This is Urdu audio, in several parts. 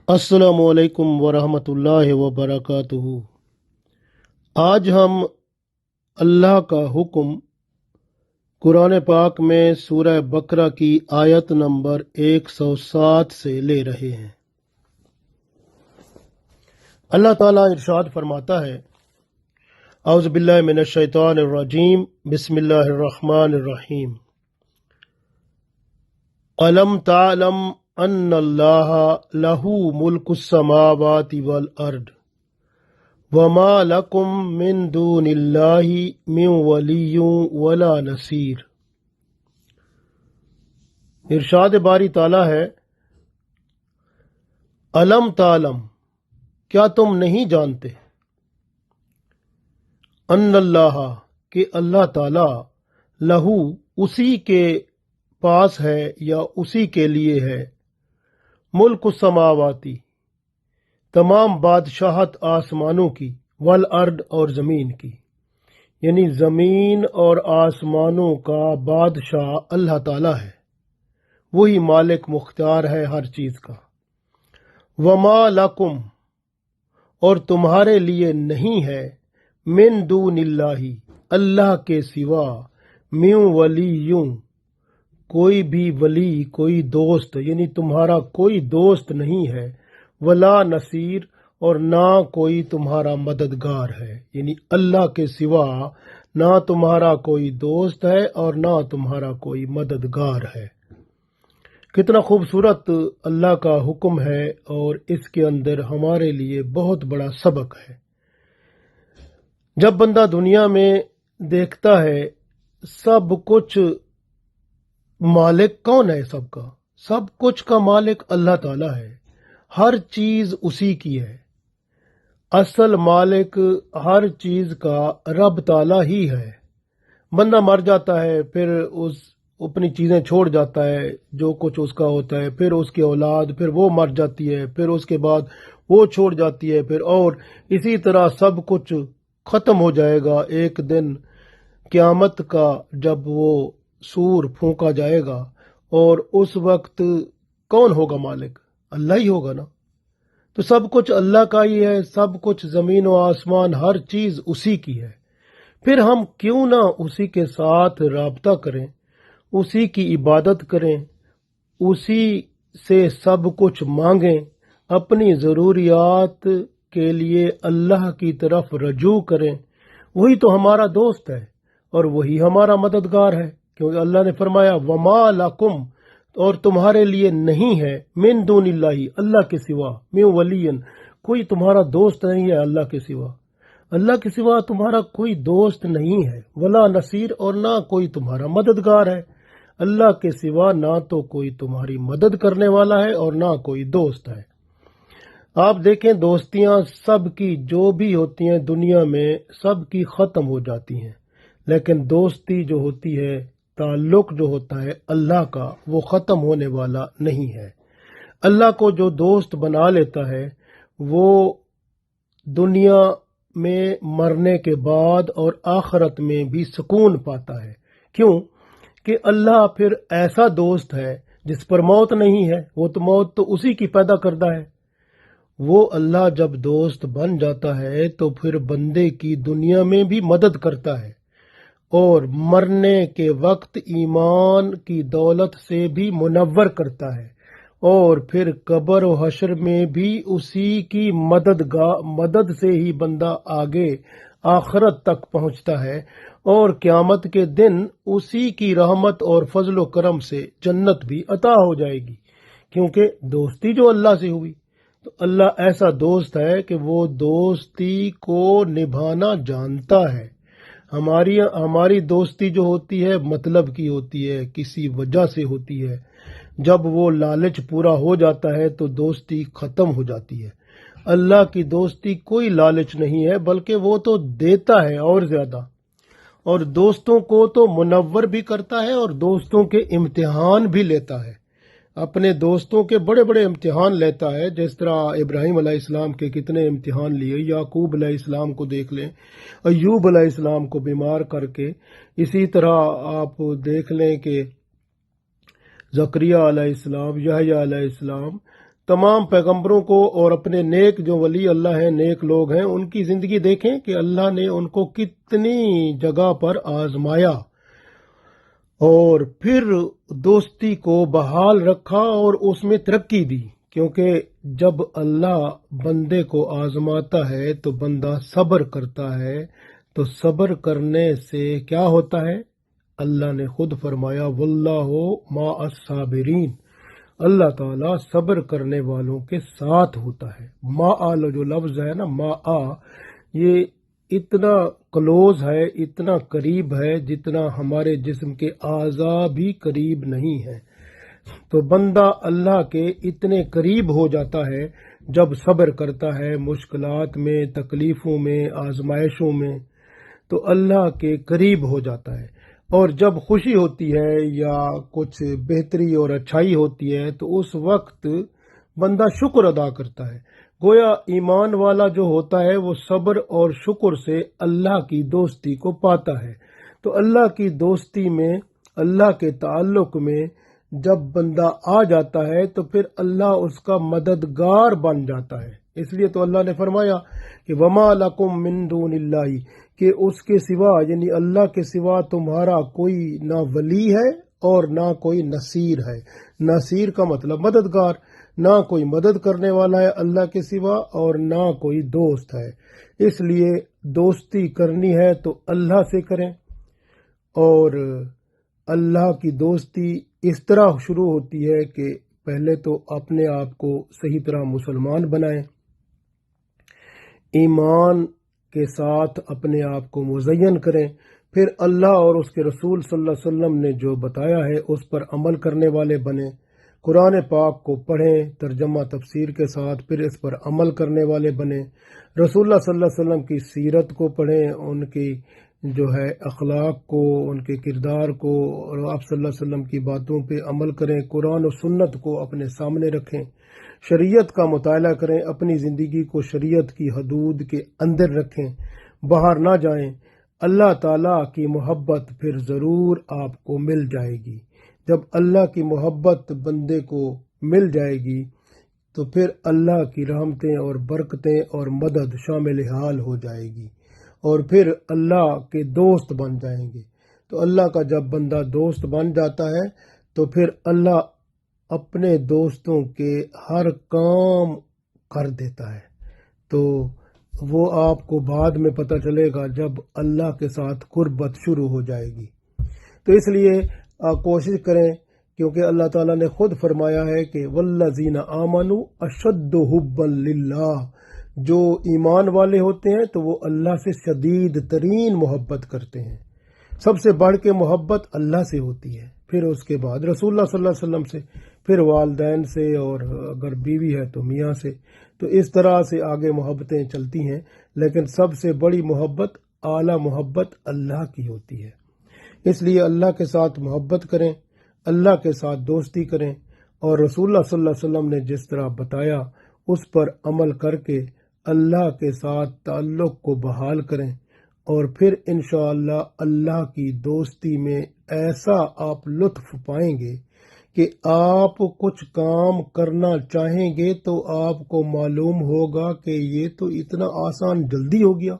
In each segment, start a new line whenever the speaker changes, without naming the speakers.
السلام علیکم ورحمۃ اللہ وبرکاتہ۔ آج ہم اللہ کا حکم قرآن پاک میں سورہ بقرہ کی آیت نمبر 107 سے لے رہے ہیں۔ اللہ تعالیٰ ارشاد فرماتا ہے، اعوذ باللہ من الشیطان الرجیم، بسم اللہ الرحمن الرحیم۔ الم تعلم ان اللہ لہ ملک السماوات والارض وما لکم من دون اللہ من ولی ولا نصیر۔ ارشاد باری تعالیٰ ہے، الم تعلم، کیا تم نہیں جانتے، ان اللہ، کہ اللہ تعالیٰ، لہو، اسی کے پاس ہے یا اسی کے لیے ہے، ملک السماواتی، تمام بادشاہت آسمانوں کی، والارض، اور زمین کی، یعنی زمین اور آسمانوں کا بادشاہ اللہ تعالیٰ ہے، وہی مالک مختار ہے ہر چیز کا۔ وما لکم، اور تمہارے لیے نہیں ہے، من دون اللہ، اللہ کے سوا، من ولیوں، کوئی بھی ولی، کوئی دوست، یعنی تمہارا کوئی دوست نہیں ہے، ولا نصیر، اور نہ کوئی تمہارا مددگار ہے، یعنی اللہ کے سوا نہ تمہارا کوئی دوست ہے اور نہ تمہارا کوئی مددگار ہے۔ کتنا خوبصورت اللہ کا حکم ہے، اور اس کے اندر ہمارے لیے بہت بڑا سبق ہے۔ جب بندہ دنیا میں دیکھتا ہے سب کچھ، مالک کون ہے سب کا؟ سب کچھ کا مالک اللہ تعالیٰ ہے، ہر چیز اسی کی ہے، اصل مالک ہر چیز کا رب تعالیٰ ہی ہے۔ بندہ مر جاتا ہے، پھر اپنی چیزیں چھوڑ جاتا ہے، جو کچھ اس کا ہوتا ہے، پھر اس کی اولاد، پھر وہ مر جاتی ہے، پھر اس کے بعد وہ چھوڑ جاتی ہے، پھر اور اسی طرح سب کچھ ختم ہو جائے گا ایک دن قیامت کا، جب وہ سور پھونکا جائے گا، اور اس وقت کون ہوگا مالک؟ اللہ ہی ہوگا نا۔ تو سب کچھ اللہ کا ہی ہے، سب کچھ زمین و آسمان، ہر چیز اسی کی ہے۔ پھر ہم کیوں نہ اسی کے ساتھ رابطہ کریں، اسی کی عبادت کریں، اسی سے سب کچھ مانگیں، اپنی ضروریات کے لیے اللہ کی طرف رجوع کریں۔ وہی تو ہمارا دوست ہے اور وہی ہمارا مددگار ہے، کیونکہ اللہ نے فرمایا وما لکم، اور تمہارے لیے نہیں ہے، من دون اللہ، اللہ کے سوا، من ولی، کوئی تمہارا دوست نہیں ہے اللہ کے سوا، اللہ کے سوا تمہارا کوئی دوست نہیں ہے، ولا نصیر، اور نہ کوئی تمہارا مددگار ہے۔ اللہ کے سوا نہ تو کوئی تمہاری مدد کرنے والا ہے اور نہ کوئی دوست ہے۔ آپ دیکھیں، دوستیاں سب کی جو بھی ہوتی ہیں دنیا میں، سب کی ختم ہو جاتی ہیں، لیکن دوستی جو ہوتی ہے، تعلق جو ہوتا ہے اللہ کا، وہ ختم ہونے والا نہیں ہے۔ اللہ کو جو دوست بنا لیتا ہے، وہ دنیا میں مرنے کے بعد اور آخرت میں بھی سکون پاتا ہے۔ کیوں؟ کہ اللہ پھر ایسا دوست ہے جس پر موت نہیں ہے، وہ تو موت تو اسی کی پیدا کردہ ہے۔ وہ اللہ جب دوست بن جاتا ہے تو پھر بندے کی دنیا میں بھی مدد کرتا ہے، اور مرنے کے وقت ایمان کی دولت سے بھی منور کرتا ہے، اور پھر قبر و حشر میں بھی اسی کی مدد سے ہی بندہ آگے آخرت تک پہنچتا ہے، اور قیامت کے دن اسی کی رحمت اور فضل و کرم سے جنت بھی عطا ہو جائے گی، کیونکہ دوستی جو اللہ سے ہوئی۔ تو اللہ ایسا دوست ہے کہ وہ دوستی کو نبھانا جانتا ہے۔ ہماری دوستی جو ہوتی ہے مطلب کی ہوتی ہے، کسی وجہ سے ہوتی ہے، جب وہ لالچ پورا ہو جاتا ہے تو دوستی ختم ہو جاتی ہے۔ اللہ کی دوستی کوئی لالچ نہیں ہے، بلکہ وہ تو دیتا ہے اور زیادہ، اور دوستوں کو تو منور بھی کرتا ہے، اور دوستوں کے امتحان بھی لیتا ہے، اپنے دوستوں کے بڑے بڑے امتحان لیتا ہے۔ جس طرح ابراہیم علیہ السلام کے کتنے امتحان لیے، یعقوب علیہ السلام کو دیکھ لیں، ایوب علیہ السلام کو بیمار کر کے، اسی طرح آپ دیکھ لیں کہ زکریا علیہ السلام، یحییٰ علیہ السلام، تمام پیغمبروں کو اور اپنے نیک جو ولی اللہ ہیں، نیک لوگ ہیں، ان کی زندگی دیکھیں کہ اللہ نے ان کو کتنی جگہ پر آزمایا اور پھر دوستی کو بحال رکھا اور اس میں ترقی دی، کیونکہ جب اللہ بندے کو آزماتا ہے تو بندہ صبر کرتا ہے، تو صبر کرنے سے کیا ہوتا ہے؟ اللہ نے خود فرمایا واللہ مع الصابرین، اللہ تعالیٰ صبر کرنے والوں کے ساتھ ہوتا ہے۔ مع جو لفظ ہے نا، مع، یہ اتنا کلوز ہے، اتنا قریب ہے جتنا ہمارے جسم کے اعضاء بھی قریب نہیں ہے۔ تو بندہ اللہ کے اتنے قریب ہو جاتا ہے جب صبر کرتا ہے مشکلات میں، تکلیفوں میں، آزمائشوں میں، تو اللہ کے قریب ہو جاتا ہے۔ اور جب خوشی ہوتی ہے یا کچھ بہتری اور اچھائی ہوتی ہے تو اس وقت بندہ شکر ادا کرتا ہے۔ گویا ایمان والا جو ہوتا ہے وہ صبر اور شکر سے اللہ کی دوستی کو پاتا ہے۔ تو اللہ کی دوستی میں، اللہ کے تعلق میں جب بندہ آ جاتا ہے تو پھر اللہ اس کا مددگار بن جاتا ہے۔ اس لیے تو اللہ نے فرمایا کہ وما لکم من دون اللہ، کہ اس کے سوا یعنی اللہ کے سوا تمہارا کوئی نہ ولی ہے اور نہ کوئی نصیر ہے۔ نصیر کا مطلب مددگار، نہ کوئی مدد کرنے والا ہے اللہ کے سوا اور نہ کوئی دوست ہے۔ اس لیے دوستی کرنی ہے تو اللہ سے کریں، اور اللہ کی دوستی اس طرح شروع ہوتی ہے کہ پہلے تو اپنے آپ کو صحیح طرح مسلمان بنائیں، ایمان کے ساتھ اپنے آپ کو مزین کریں، پھر اللہ اور اس کے رسول صلی اللہ علیہ وسلم نے جو بتایا ہے اس پر عمل کرنے والے بنیں، قرآن پاک کو پڑھیں ترجمہ تفسیر کے ساتھ، پھر اس پر عمل کرنے والے بنیں، رسول اللہ صلی اللہ علیہ وسلم کی سیرت کو پڑھیں، ان کی جو ہے اخلاق کو، ان کے کردار کو، اور آپ صلی اللہ علیہ وسلم کی باتوں پہ عمل کریں، قرآن و سنت کو اپنے سامنے رکھیں، شریعت کا مطالعہ کریں، اپنی زندگی کو شریعت کی حدود کے اندر رکھیں، باہر نہ جائیں۔ اللہ تعالیٰ کی محبت پھر ضرور آپ کو مل جائے گی۔ جب اللہ کی محبت بندے کو مل جائے گی تو پھر اللہ کی رحمتیں اور برکتیں اور مدد شامل حال ہو جائے گی، اور پھر اللہ کے دوست بن جائیں گے۔ تو اللہ کا جب بندہ دوست بن جاتا ہے تو پھر اللہ اپنے دوستوں کے ہر کام کر دیتا ہے، تو وہ آپ کو بعد میں پتہ چلے گا جب اللہ کے ساتھ قربت شروع ہو جائے گی۔ تو اس لیے کوشش کریں، کیونکہ اللہ تعالیٰ نے خود فرمایا ہے کہ والذین آمنوا اشد حبا للہ، جو ایمان والے ہوتے ہیں تو وہ اللہ سے شدید ترین محبت کرتے ہیں۔ سب سے بڑھ کے محبت اللہ سے ہوتی ہے، پھر اس کے بعد رسول اللہ صلی اللہ علیہ وسلم سے، پھر والدین سے، اور اگر بیوی ہے تو میاں سے، تو اس طرح سے آگے محبتیں چلتی ہیں، لیکن سب سے بڑی محبت، اعلیٰ محبت اللہ کی ہوتی ہے۔ اس لیے اللہ کے ساتھ محبت کریں، اللہ کے ساتھ دوستی کریں، اور رسول اللہ صلی اللہ علیہ وسلم نے جس طرح بتایا اس پر عمل کر کے اللہ کے ساتھ تعلق کو بحال کریں، اور پھر انشاءاللہ اللہ کی دوستی میں ایسا آپ لطف پائیں گے کہ آپ کچھ کام کرنا چاہیں گے تو آپ کو معلوم ہوگا کہ یہ تو اتنا آسان جلدی ہو گیا،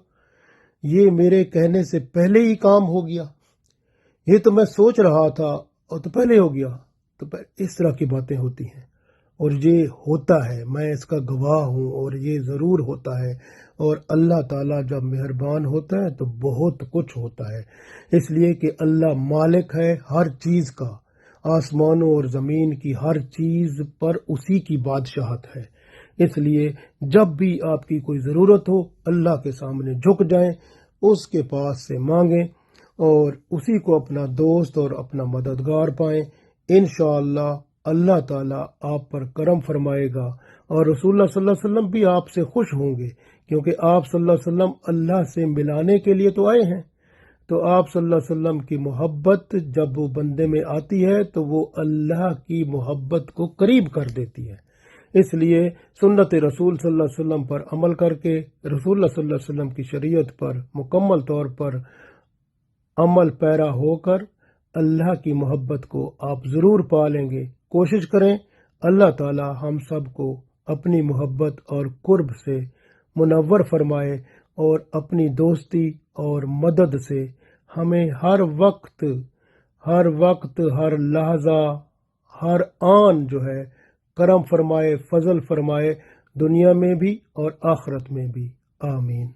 یہ میرے کہنے سے پہلے ہی کام ہو گیا، یہ تو میں سوچ رہا تھا اور تو پہلے ہو گیا۔ تو اس طرح کی باتیں ہوتی ہیں، اور یہ ہوتا ہے، میں اس کا گواہ ہوں، اور یہ ضرور ہوتا ہے۔ اور اللہ تعالیٰ جب مہربان ہوتا ہے تو بہت کچھ ہوتا ہے، اس لیے کہ اللہ مالک ہے ہر چیز کا، آسمانوں اور زمین کی ہر چیز پر اسی کی بادشاہت ہے۔ اس لیے جب بھی آپ کی کوئی ضرورت ہو اللہ کے سامنے جھک جائیں، اس کے پاس سے مانگیں، اور اسی کو اپنا دوست اور اپنا مددگار پائیں۔ انشاءاللہ اللہ تعالیٰ آپ پر کرم فرمائے گا، اور رسول اللہ صلی اللہ علیہ وسلم بھی آپ سے خوش ہوں گے، کیونکہ آپ صلی اللہ علیہ وسلم اللہ سے ملانے کے لیے تو آئے ہیں۔ تو آپ صلی اللہ علیہ وسلم کی محبت جب وہ بندے میں آتی ہے تو وہ اللہ کی محبت کو قریب کر دیتی ہے۔ اس لیے سنت رسول صلی اللہ علیہ وسلم پر عمل کر کے، رسول اللہ صلی اللہ علیہ وسلم کی شریعت پر مکمل طور پر عمل پیرا ہو کر اللہ کی محبت کو آپ ضرور پا لیں گے۔ کوشش کریں اللہ تعالی ہم سب کو اپنی محبت اور قرب سے منور فرمائے اور اپنی دوستی اور مدد سے ہمیں ہر وقت ہر لحظہ ہر آن جو ہے کرم فرمائے، فضل فرمائے، دنیا میں بھی اور آخرت میں بھی۔ آمین۔